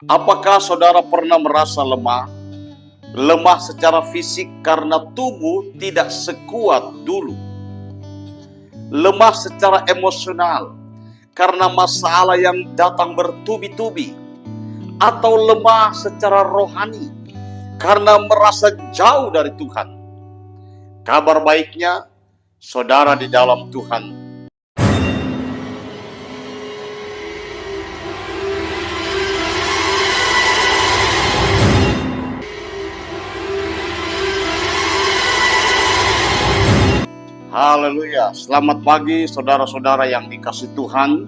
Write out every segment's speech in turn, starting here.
Apakah saudara pernah merasa lemah? Lemah secara fisik karena tubuh tidak sekuat dulu. Lemah secara emosional karena masalah yang datang bertubi-tubi. Atau lemah secara rohani karena merasa jauh dari Tuhan. Kabar baiknya, saudara di dalam Tuhan. Haleluya, selamat pagi saudara-saudara yang dikasihi Tuhan.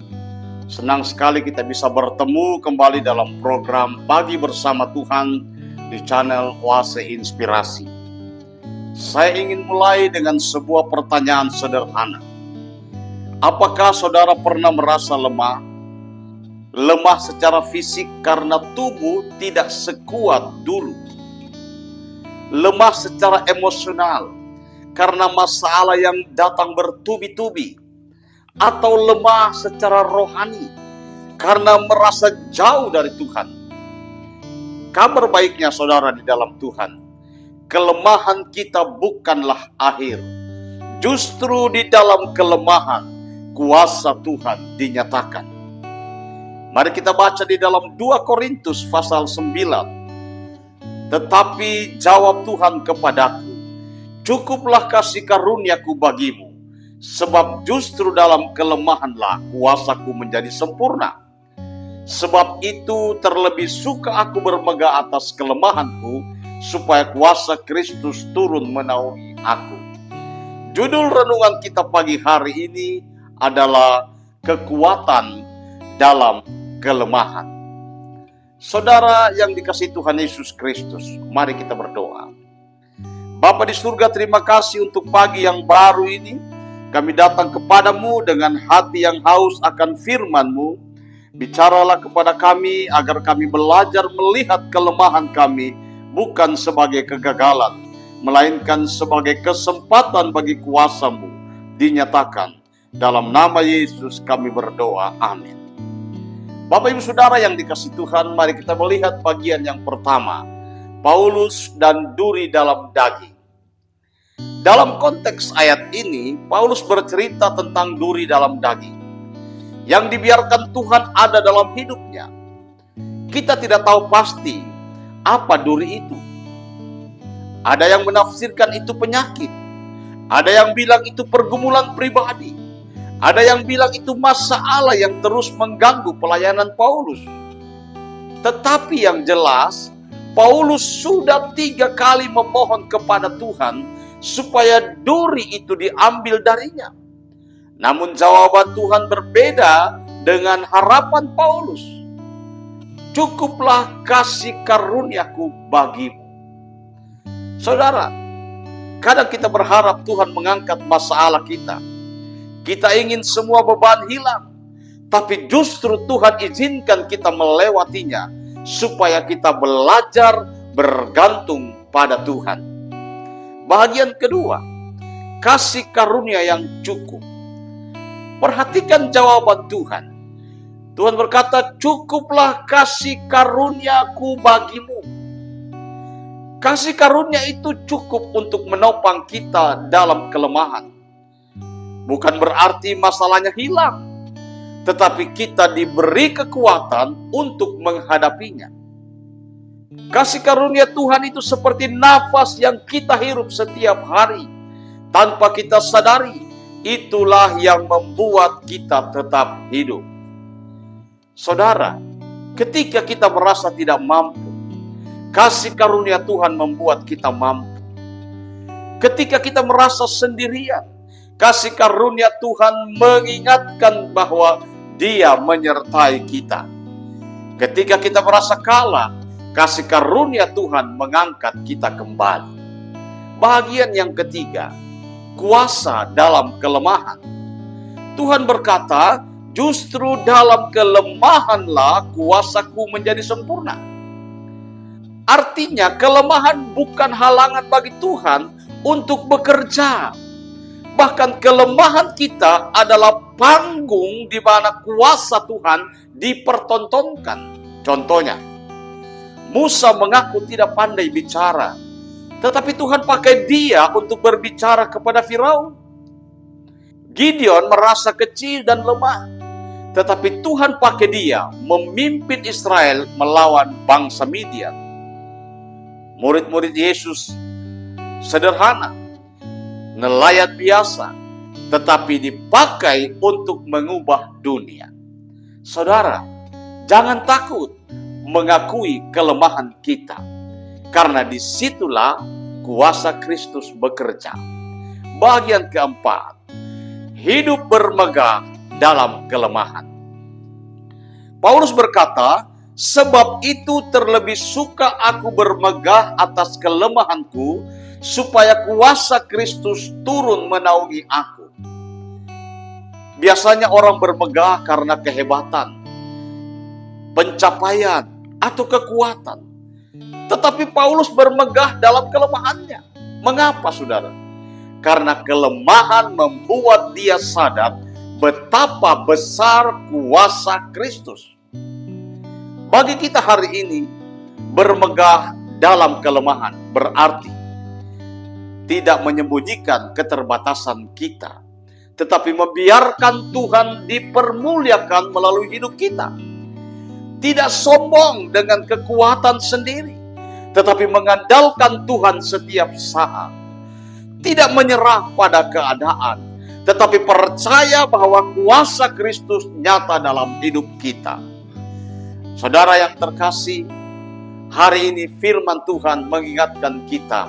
Senang sekali kita bisa bertemu kembali dalam program Pagi Bersama Tuhan di channel Oase Inspirasi. Saya ingin mulai dengan sebuah pertanyaan sederhana. Apakah saudara pernah merasa lemah? Lemah secara fisik karena tubuh tidak sekuat dulu. Lemah secara emosional karena masalah yang datang bertubi-tubi, atau lemah secara rohani karena merasa jauh dari Tuhan. Kabar baiknya saudara di dalam Tuhan, kelemahan kita bukanlah akhir. Justru di dalam kelemahan, kuasa Tuhan dinyatakan. Mari kita baca di dalam 2 Korintus pasal 9. Tetapi jawab Tuhan kepadaku, cukuplah kasih karuniaku bagimu, sebab justru dalam kelemahanlah kuasaku menjadi sempurna. Sebab itu terlebih suka aku bermegah atas kelemahanku, supaya kuasa Kristus turun menaungi aku. Judul renungan kita pagi hari ini adalah kekuatan dalam kelemahan. Saudara yang dikasihi Tuhan Yesus Kristus, mari kita berdoa. Bapa di surga, terima kasih untuk pagi yang baru ini. Kami datang kepadamu dengan hati yang haus akan firman-Mu. Bicaralah kepada kami agar kami belajar melihat kelemahan kami bukan sebagai kegagalan, melainkan sebagai kesempatan bagi kuasa-Mu dinyatakan. Dalam nama Yesus kami berdoa, amin. Bapak Ibu Saudara yang dikasihi Tuhan, mari kita melihat bagian yang pertama, Paulus dan duri dalam daging. Dalam konteks ayat ini, Paulus bercerita tentang duri dalam daging yang dibiarkan Tuhan ada dalam hidupnya. Kita tidak tahu pasti apa duri itu. Ada yang menafsirkan itu penyakit, ada yang bilang itu pergumulan pribadi, ada yang bilang itu masalah yang terus mengganggu pelayanan Paulus. Tetapi yang jelas, Paulus sudah 3 kali memohon kepada Tuhan supaya duri itu diambil darinya. Namun jawaban Tuhan berbeda dengan harapan Paulus. Cukuplah kasih karuniaku bagimu. Saudara, kadang kita berharap Tuhan mengangkat masalah kita. Kita ingin semua beban hilang, tapi justru Tuhan izinkan kita melewatinya supaya kita belajar bergantung pada Tuhan. Bagian kedua, kasih karunia yang cukup. Perhatikan jawaban Tuhan. Tuhan berkata, cukuplah kasih karuniaku bagimu. Kasih karunia itu cukup untuk menopang kita dalam kelemahan. Bukan berarti masalahnya hilang, tetapi kita diberi kekuatan untuk menghadapinya. Kasih karunia Tuhan itu seperti nafas yang kita hirup setiap hari. Tanpa kita sadari, itulah yang membuat kita tetap hidup. Saudara, ketika kita merasa tidak mampu, kasih karunia Tuhan membuat kita mampu. Ketika kita merasa sendirian, kasih karunia Tuhan mengingatkan bahwa Dia menyertai kita. Ketika kita merasa kalah, kasih karunia Tuhan mengangkat kita kembali. Bagian yang ketiga, kuasa dalam kelemahan. Tuhan berkata, justru dalam kelemahanlah kuasaku menjadi sempurna. Artinya kelemahan bukan halangan bagi Tuhan untuk bekerja. Bahkan kelemahan kita adalah panggung di mana kuasa Tuhan dipertontonkan. Contohnya, Musa mengaku tidak pandai bicara, tetapi Tuhan pakai dia untuk berbicara kepada Firaun. Gideon merasa kecil dan lemah, tetapi Tuhan pakai dia memimpin Israel melawan bangsa Midian. Murid-murid Yesus sederhana, nelayan biasa, tetapi dipakai untuk mengubah dunia. Saudara, jangan takut mengakui kelemahan kita, karena disitulah kuasa Kristus bekerja. Bagian keempat, hidup bermegah dalam kelemahan. Paulus berkata, sebab itu terlebih suka aku bermegah atas kelemahanku, supaya kuasa Kristus turun menaungi aku. Biasanya orang bermegah karena kehebatan, pencapaian, atau kekuatan. Tetapi Paulus bermegah dalam kelemahannya. Mengapa, saudara? Karena kelemahan membuat dia sadar betapa besar kuasa Kristus. Bagi kita hari ini, bermegah dalam kelemahan berarti tidak menyembunyikan keterbatasan kita, tetapi membiarkan Tuhan dipermuliakan melalui hidup kita. Tidak sombong dengan kekuatan sendiri, tetapi mengandalkan Tuhan setiap saat. Tidak menyerah pada keadaan, tetapi percaya bahwa kuasa Kristus nyata dalam hidup kita. Saudara yang terkasih, hari ini firman Tuhan mengingatkan kita,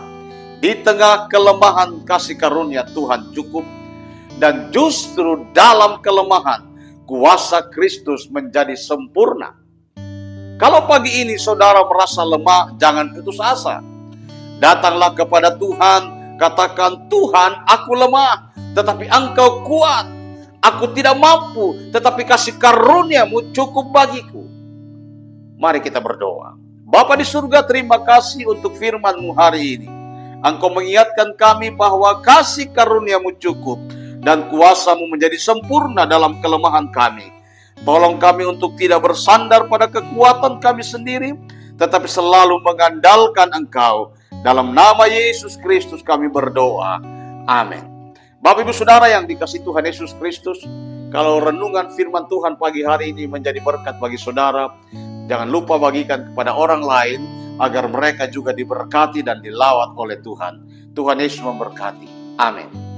di tengah kelemahan kasih karunia Tuhan cukup, dan justru dalam kelemahan kuasa Kristus menjadi sempurna. Kalau pagi ini saudara merasa lemah, jangan putus asa. Datanglah kepada Tuhan, katakan, Tuhan, aku lemah, tetapi Engkau kuat. Aku tidak mampu, tetapi kasih karunia-Mu cukup bagiku. Mari kita berdoa. Bapa di surga, terima kasih untuk firman-Mu hari ini. Engkau mengingatkan kami bahwa kasih karunia-Mu cukup, dan kuasa-Mu menjadi sempurna dalam kelemahan kami. Tolong kami untuk tidak bersandar pada kekuatan kami sendiri, tetapi selalu mengandalkan Engkau. Dalam nama Yesus Kristus kami berdoa. Amin. Bapak Ibu Saudara yang dikasihi Tuhan Yesus Kristus, kalau renungan firman Tuhan pagi hari ini menjadi berkat bagi saudara, jangan lupa bagikan kepada orang lain, agar mereka juga diberkati dan dilawat oleh Tuhan. Tuhan Yesus memberkati. Amin.